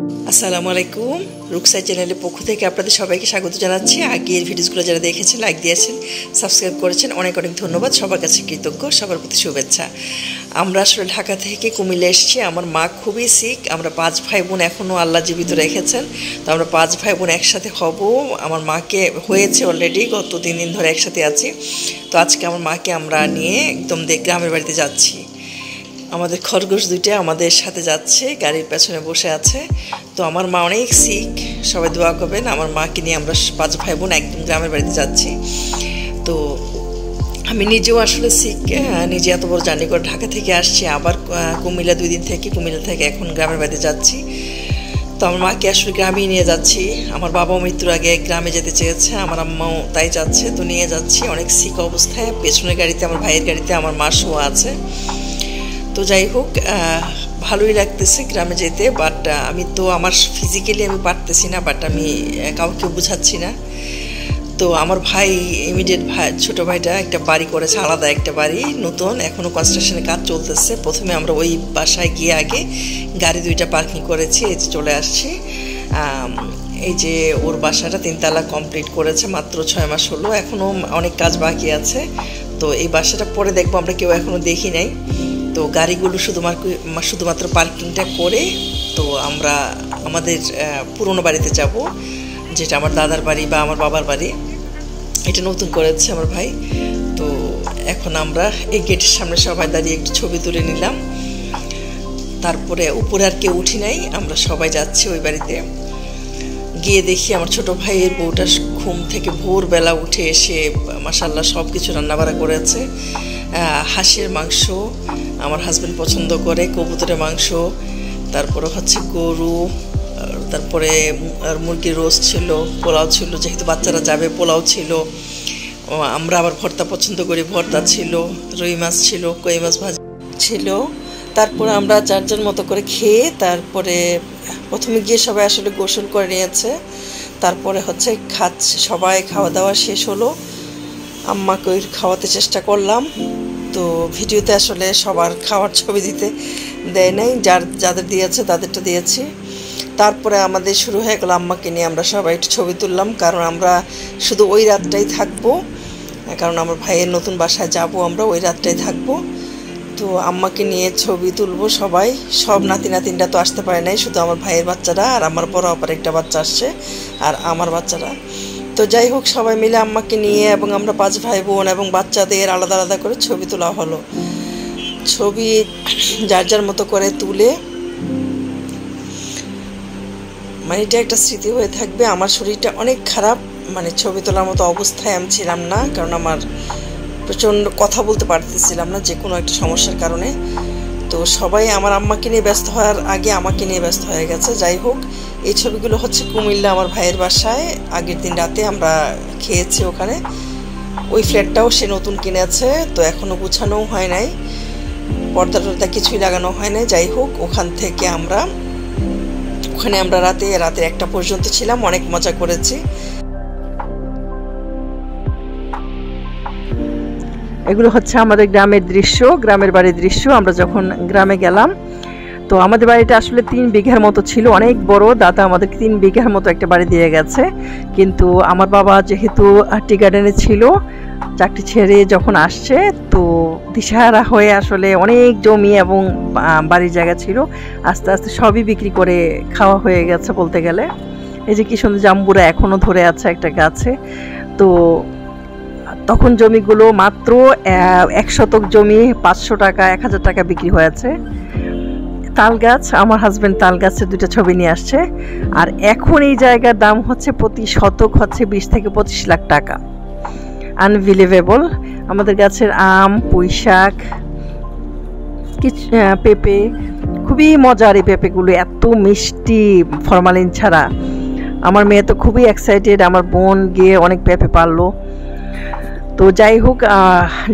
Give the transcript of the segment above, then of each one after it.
আসসালামু আলাইকুম। রুকসাই চ্যানেলের পক্ষ থেকে আপনাদের সবাইকে স্বাগত জানাচ্ছি। আগের ভিডিওসগুলো যারা দেখেছেন, লাইক দিয়েছেন, সাবস্ক্রাইব করেছেন, অনেক অনেক ধন্যবাদ। সবার কাছে কৃতজ্ঞ, সবার প্রতি শুভেচ্ছা। আমরা আসলে ঢাকা থেকে কুমিল্লা এসেছি। আমার মা খুবই সিক। আমরা 5 ভাই বোন, এখনও আল্লাহ জীবিত রেখেছেন। তো আমরা 5 ভাই বোন একসাথে হব। আমার মাকে হয়েছে অলরেডি, গত 3 দিন ধরে একসাথে আছি। তো আজকে আমার মাকে আমরা নিয়ে একদম গ্রামের বাড়িতে যাচ্ছি। আমাদের খরগোশ দুইটা আমাদের সাথে যাচ্ছে, গাড়ির পেছনে বসে আছে। তো আমার মা অনেক সিক, সবাই দোয়া করবেন। আমার মাকে নিয়ে আমরা 5 ভাই বোন একদম গ্রামের বাড়িতে যাচ্ছি। তো আমি নিজেও আসলে সিক, নিজে এত বড় জার্নি করে ঢাকা থেকে আসছি, আবার কুমিল্লা 2 দিন থেকে, কুমিল্লা থেকে এখন গ্রামের বাড়িতে যাচ্ছি। তো আমার মাকে আসলে গ্রামেই নিয়ে যাচ্ছি। আমার বাবাও মৃত্যুর আগে গ্রামে যেতে চেয়েছে, আমার আম্মাও তাই যাচ্ছে। তো নিয়ে যাচ্ছি অনেক সিক অবস্থায়। পেছনের গাড়িতে, আমার ভাইয়ের গাড়িতে আমার মা শোয়া আছে। তো যাই হোক, ভালোই লাগতেছে গ্রামে যেতে। বাট আমি তো আমার ফিজিক্যালি আমি পারতেছি না, বাট আমি কাউকে বুঝাচ্ছি না। তো আমার ভাই, ইমিডিয়েট ভাই, ছোটো ভাইটা একটা বাড়ি করেছে, আলাদা একটা বাড়ি, নতুন, এখনও কনস্ট্রাকশনের কাজ চলতেছে। প্রথমে আমরা ওই বাসায় গিয়ে আগে গাড়ি 2টা পার্কিং করেছি, এই যে চলে আসছি। এই যে ওর বাসাটা 3 তলা কমপ্লিট করেছে, মাত্র 6 মাস হলো, এখনও অনেক কাজ বাকি আছে। তো এই বাসাটা পরে দেখবো, আমরা কেউ এখনও দেখি নাই। তো গাড়িগুলো শুধুমাত্র পার্কিংটা করে তো আমরা আমাদের পুরনো বাড়িতে যাব, যেটা আমার দাদার বাড়ি বা আমার বাবার বাড়ি। এটা নতুন করেছে আমার ভাই। তো এখন আমরা এই গেটের সামনে সবাই দাঁড়িয়ে একটু ছবি তুলে নিলাম। তারপরে উপরে আর কেউ উঠি নাই, আমরা সবাই যাচ্ছি ওই বাড়িতে। গিয়ে দেখি আমার ছোটো ভাইয়ের বউটা ঘুম থেকে ভোরবেলা উঠে এসে মাশাআল্লাহ সব কিছু রান্নাবাড়া করেছে। হাঁসের মাংস আমার হাজব্যান্ড পছন্দ করে, কবুতরের মাংস, তারপরে হচ্ছে গরু, তারপরে মুরগির রোস্ট ছিল, পোলাও ছিল, যেহেতু বাচ্চারা যাবে পোলাও ছিল। আমরা আবার ভর্তা পছন্দ করি, ভর্তা ছিল, রুই মাছ ছিল, কই মাছ ভাজি ছিল। তারপরে আমরা যার যার মতো করে খেয়ে, তারপরে প্রথমে গিয়ে সবাই আসলে গোসল করে নিয়েছে। তারপরে হচ্ছে সবাই খাওয়া দাওয়া শেষ হলো। আম্মাকে খাওয়াতে চেষ্টা করলাম। তো ভিডিওতে আসলে সবার খাওয়ার ছবি দিতে দেয় নাই, যাদের দিয়েছে তাদেরটা দিয়েছি। তারপরে আমাদের শুরু হয়ে গেল, আম্মাকে নিয়ে আমরা সবাই একটু ছবি তুললাম, কারণ আমরা শুধু ওই রাতটাই থাকবো, কারণ আমার ভাইয়ের নতুন বাসায় যাব, আমরা ওই রাতটাই থাকবো। তো আম্মাকে নিয়ে ছবি তুলবো সবাই। সব নাতি নাতিনরা তো আসতে পারে নাই, শুধু আমার ভাইয়ের বাচ্চারা আর আমার বড় আবার একটা বাচ্চা আসছে, আর আমার বাচ্চারা। তো যাই হোক, সবাই মিলে আম্মাকে নিয়ে এবং আমরা 5 ভাই বোন এবং বাচ্চাদের আলাদা আলাদা করে ছবি তোলা হলো। ছবি যার যার মতো করে তুলে, মানে এটা একটা স্মৃতি হয়ে থাকবে। আমার শরীরটা অনেক খারাপ, মানে ছবি তোলার মতো অবস্থায় আমি ছিলাম না, কারণ আমার প্রচণ্ড কথা বলতে পারতেছিলাম না যে কোনো একটা সমস্যার কারণে। তো সবাই আমার আম্মাকে নিয়ে ব্যস্ত হওয়ার আগে আমাকে নিয়ে ব্যস্ত হয়ে গেছে। যাই হোক, এই ছবিগুলো হচ্ছে কুমিল্লা আমার ভাইয়ের বাসায় আগের দিন রাতে আমরা খেয়েছি ওখানে। ওই ফ্ল্যাটটাও সে নতুন কিনেছে, তো এখনও গুছানোও হয় নাই, পর্দা টর্দা কিছুই লাগানো হয় নাই। যাই হোক, ওখানে আমরা রাতে 1টা পর্যন্ত ছিলাম, অনেক মজা করেছি। এগুলো হচ্ছে আমাদের গ্রামের দৃশ্য, গ্রামের বাড়ির দৃশ্য। আমরা যখন গ্রামে গেলাম, তো আমাদের বাড়িটা আসলে 3 বিঘার মতো ছিল, অনেক বড়। দাদা আমাদের 3 বিঘার মতো একটা বাড়ি দিয়ে গেছে। কিন্তু আমার বাবা যেহেতু টি গার্ডেনে ছিল, চাকরি ছেড়ে যখন আসছে, তো দিশাহারা হয়ে আসলে অনেক জমি এবং বাড়ির জায়গা ছিল, আস্তে আস্তে সবই বিক্রি করে খাওয়া হয়ে গেছে বলতে গেলে। এই যে কি সুন্দর জাম্বুরা এখনও ধরে আছে একটা গাছে। তো তখন জমিগুলো মাত্র 1 শতক জমি 500 টাকা, 1000 টাকা বিক্রি হয়েছে। তাল গাছ, আমার হাজব্যান্ড তাল গাছের 2টা ছবি নিয়ে আসছে। আর এখন এই জায়গার দাম হচ্ছে প্রতি শতক হচ্ছে 20 থেকে 25 লাখ টাকা। আনবিলিভেবল। আমাদের গাছের আম, পুঁইশাক, পেঁপে, খুবই মজার। এই পেঁপেগুলো এত মিষ্টি, ফরমালিন ছাড়া। আমার মেয়ে তো খুবই এক্সাইটেড, আমার বোন গিয়ে অনেক পেঁপে পারলো। তো যাই হোক,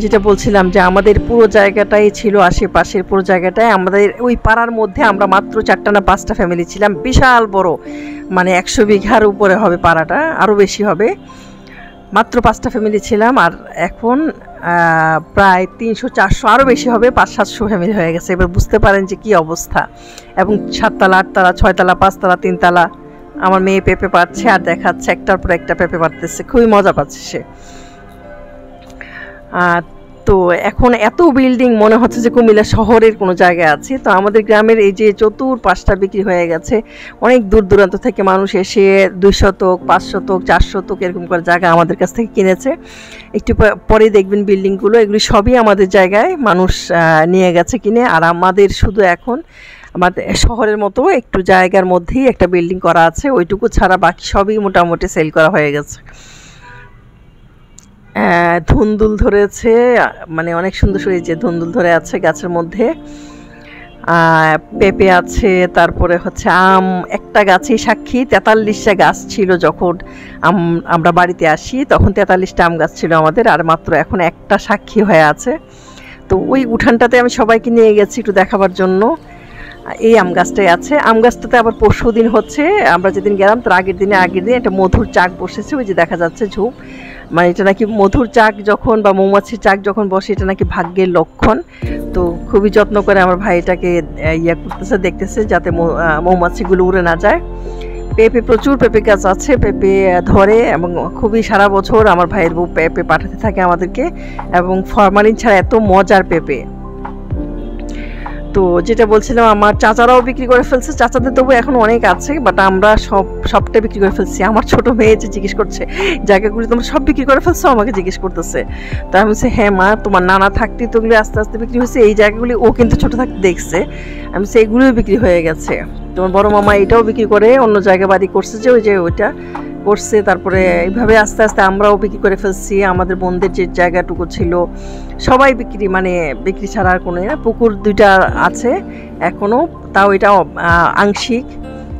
যেটা বলছিলাম যে আমাদের পুরো জায়গাটাই ছিল, আশেপাশের পুরো জায়গাটায় আমাদের ওই পাড়ার মধ্যে আমরা মাত্র 4টা না 5টা ফ্যামিলি ছিলাম। বিশাল বড়, মানে 100 বিঘার উপরে হবে পাড়াটা, আরও বেশি হবে। মাত্র 5টা ফ্যামিলি ছিলাম, আর এখন প্রায় 300-400 আরও বেশি হবে, 500-700 ফ্যামিলি হয়ে গেছে। এবার বুঝতে পারেন যে কী অবস্থা। এবং 7তলা 8তলা 6তলা 5তলা 3তলা। আমার মেয়ে পেঁপে পাচ্ছে আর দেখাচ্ছে, একটার পর একটা পেঁপে পারতেছে, খুবই মজা পাচ্ছে সে। তো এখন এত বিল্ডিং, মনে হচ্ছে যে কুমিল্লা শহরের কোনো জায়গায় আছে। তো আমাদের গ্রামের এই যে চতুর্পাশটা বিক্রি হয়ে গেছে, অনেক দূর দূরান্ত থেকে মানুষ এসে 2 শতক 5 শতক 4 শতক এরকম করে জায়গা আমাদের কাছ থেকে কিনেছে। একটু পরে দেখবেন বিল্ডিংগুলো, এগুলি সবই আমাদের জায়গায় মানুষ নিয়ে গেছে কিনে। আর আমাদের শুধু এখন আমাদের শহরের মতো একটু জায়গার মধ্যেই একটা বিল্ডিং করা আছে, ওইটুকু ছাড়া বাকি সবই মোটামুটি সেল করা হয়ে গেছে। ধুন্দুল ধরেছে, মানে অনেক সুন্দর সুন্দর যে ধুন্দুল ধরে আছে গাছের মধ্যে। পেঁপে আছে, তারপরে হচ্ছে আম। একটা গাছেই সাক্ষী 43টা গাছ ছিল যখন আমরা বাড়িতে আসি, তখন 43টা আম গাছ ছিল আমাদের, আর মাত্র এখন একটা সাক্ষী হয়ে আছে। তো ওই উঠানটাতে আমি সবাইকে নিয়ে গেছি একটু দেখাবার জন্য। এই আম গাছটাই আছে। আম গাছটাতে আবার পরশু দিন হচ্ছে, আমরা যেদিন গেলাম তার আগের দিন একটা মধুর চাক বসেছে, ওই যে দেখা যাচ্ছে ঝোপ, মানে এটা নাকি মধুর চাক যখন বা মৌমাছির চাক যখন বসে এটা নাকি ভাগ্যের লক্ষণ। তো খুবই যত্ন করে আমার ভাই এটাকে করতেছে, দেখতেছে যাতে মৌমাছিগুলো উড়ে না যায়। পেঁপে, প্রচুর পেঁপে গাছ আছে, পেঁপে ধরে এবং খুবই সারা বছর আমার ভাইয়ের বউ পেঁপে পাঠাতে থাকে আমাদেরকে, এবং ফরমালিন ছাড়া এত মজার পেঁপে। তো যেটা বলছিলাম, আমার চাচারাও বিক্রি করে ফেলছে, চাচাদের তবু এখন অনেক আছে, বাট আমরা সবটা বিক্রি করে ফেলছি। আমার ছোট মেয়ে যে জিজ্ঞেস করছে জায়গাগুলি তোমরা সব বিক্রি করে ফেলছো, আমাকে জিজ্ঞেস করতেছে। তো আমি বলছি হ্যাঁ মা, তোমার নানা থাকতে তো ওগুলি আস্তে আস্তে বিক্রি হয়েছে, এই জায়গাগুলি ও কিন্তু ছোট থাকতে দেখছে। আমি বলছি এগুলোও বিক্রি হয়ে গেছে। তোমার বড় মামা এটাও বিক্রি করে, অন্য জায়গায় বাড়ি করছে যে ওই যে ওইটা করছে। তারপরে এইভাবে আস্তে আস্তে আমরাও বিক্রি করে ফেলছি। আমাদের বোনদের যে জায়গাটুকু ছিল সবাই বিক্রি, মানে বিক্রি ছাড়া আর কোনো পুকুর 2টা আছে এখনও, তাও এটা আংশিক।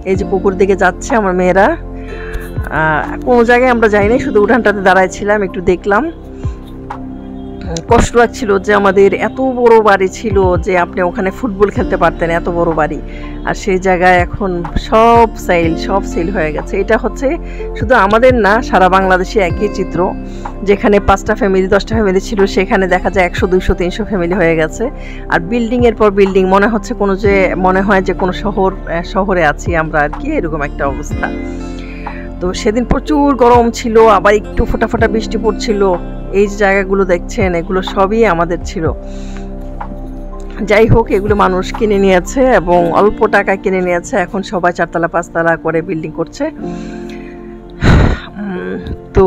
এই যে পুকুর দিকে যাচ্ছে আমার মেয়েরা, কোনো জায়গায় আমরা যাই নাই, শুধু উঠানটাতে দাঁড়াইছিলাম, একটু দেখলাম। কষ্ট লাগছিল যে আমাদের এত বড় বাড়ি ছিল যে আপনি ওখানে ফুটবল খেলতে পারতেন, এত বড় বাড়ি, আর সেই জায়গায় এখন সব সেল হয়ে গেছে। এটা হচ্ছে শুধু আমাদের না, সারা বাংলাদেশে একই চিত্র। যেখানে 5টা ফ্যামিলি 10টা ফ্যামিলি ছিল, সেখানে দেখা যায় 100 200 300 ফ্যামিলি হয়ে গেছে। আর বিল্ডিংয়ের পর বিল্ডিং, মনে হয় যে কোনো শহরে আছি আমরা আর কি, এরকম একটা অবস্থা। তো সেদিন প্রচুর গরম ছিল, আবার একটু ফোটা ফোটা বৃষ্টি পড়ছিল। এই যে জায়গাগুলো দেখছেন এগুলো সবই আমাদের ছিল। যাই হোক, এগুলো মানুষ কিনে নিয়েছে এবং অল্প টাকায় কিনে নিয়েছে। এখন সবাই 4তলা 5তলা করে বিল্ডিং করছে। তো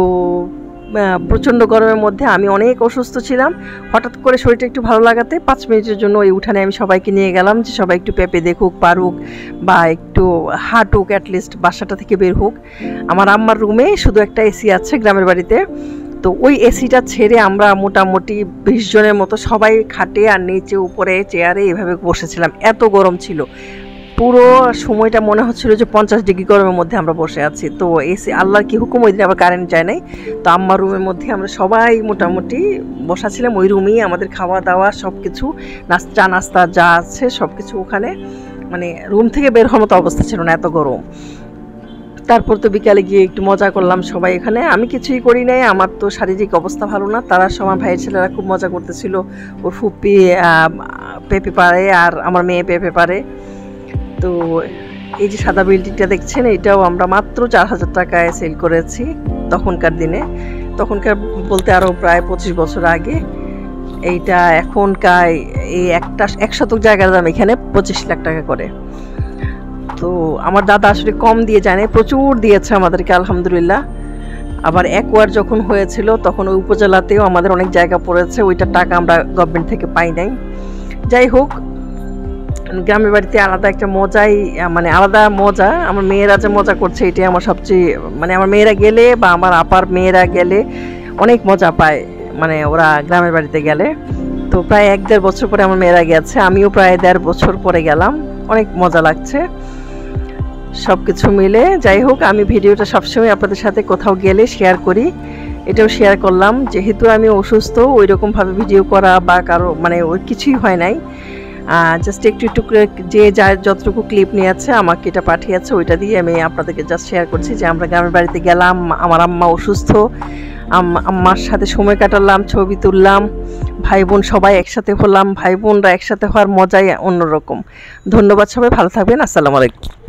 প্রচণ্ড গরমের মধ্যে আমি অনেক অসুস্থ ছিলাম। হঠাৎ করে শরীরটা একটু ভালো লাগাতে 5 মিনিটের জন্য এই উঠানে আমি সবাইকে নিয়ে গেলাম, যে সবাই একটু পেঁপে দেখুক, পারুক, বা একটু হাঁটুক, অ্যাটলিস্ট বাসাটা থেকে বের হোক। আমার আম্মার রুমে শুধু একটা এসি আছে গ্রামের বাড়িতে, তো ওই এসিটা ছেড়ে আমরা মোটামুটি 20 জনের মতো সবাই খাটে আর নিচে উপরে চেয়ারে এভাবে বসেছিলাম। এত গরম ছিল, পুরো সময়টা মনে হচ্ছিল যে 50 ডিগ্রি গরমের মধ্যে আমরা বসে আছি। তো এসি, আল্লাহর কি হুকুম, ওই দিন আবার কারেন্ট যায় নাই। তো আম্মার রুমের মধ্যে আমরা সবাই মোটামুটি বসা ছিলাম, ওই রুমেই আমাদের খাওয়া দাওয়া সব কিছু, নাস্তা যা আছে সব কিছু ওখানে, মানে রুম থেকে বের হওয়ার মতো অবস্থা ছিল না, এত গরম। তারপর তো বিকালে গিয়ে একটু মজা করলাম সবাই এখানে। আমি কিছুই করি নাই, আমার তো শারীরিক অবস্থা ভালো না। তারা সবার ভাইয়ের ছেলেরা খুব মজা করতেছিল। ওর ফুপ্পি পেঁপে পারে আর আমার মেয়ে পেঁপে পারে। তো এই যে সাদা বিল্ডিংটা দেখছেন, এটাও আমরা মাত্র 4000 টাকায় সেল করেছি তখনকার দিনে। তখনকার বলতে আরও প্রায় 25 বছর আগে। এইটা এখনকার এই 1 শতক জায়গার দাম এখানে 25 লাখ টাকা করে। তো আমার দাদা আসলে কম দিয়ে জানে, প্রচুর দিয়েছে আমাদেরকে আলহামদুলিল্লাহ। আবার একবার যখন হয়েছিল তখন ওই উপজেলাতেও আমাদের অনেক জায়গা পড়েছে, ওইটার টাকা আমরা গভর্নমেন্ট থেকে পাই নাই। যাই হোক, গ্রামের বাড়িতে আলাদা একটা মজাই, মানে আলাদা মজা। আমার মেয়েরা যে মজা করছে এটাই আমার সবচেয়ে, মানে আমার মেয়েরা গেলে বা আমার আপার মেয়েরা গেলে অনেক মজা পায়, মানে ওরা গ্রামের বাড়িতে গেলে। তো প্রায় 1-1.5 বছর পরে আমার মেয়েরা গেছে, আমিও প্রায় 1.5 বছর পরে গেলাম। অনেক মজা লাগছে সব কিছু মিলে। যাই হোক, আমি ভিডিওটা সবসময় আপনাদের সাথে কোথাও গেলে শেয়ার করি, এটাও শেয়ার করলাম। যেহেতু আমি অসুস্থ, ওই রকমভাবে ভিডিও করা বা কারো মানে ওই কিছুই হয় নাই। জাস্ট একটু করে যে যার যতটুকু ক্লিপ নিয়েছে আমাকে এটা পাঠিয়েছে, ওইটা দিয়ে আমি আপনাদেরকে জাস্ট শেয়ার করছি যে আমরা গ্রামের বাড়িতে গেলাম, আমার আম্মা অসুস্থ, আম্মার সাথে সময় কাটালাম, ছবি তুললাম, ভাই বোন সবাই একসাথে হলাম। ভাই বোনরা একসাথে হওয়ার মজাই অন্যরকম। ধন্যবাদ, সবাই ভালো থাকবেন। আসসালামু আলাইকুম।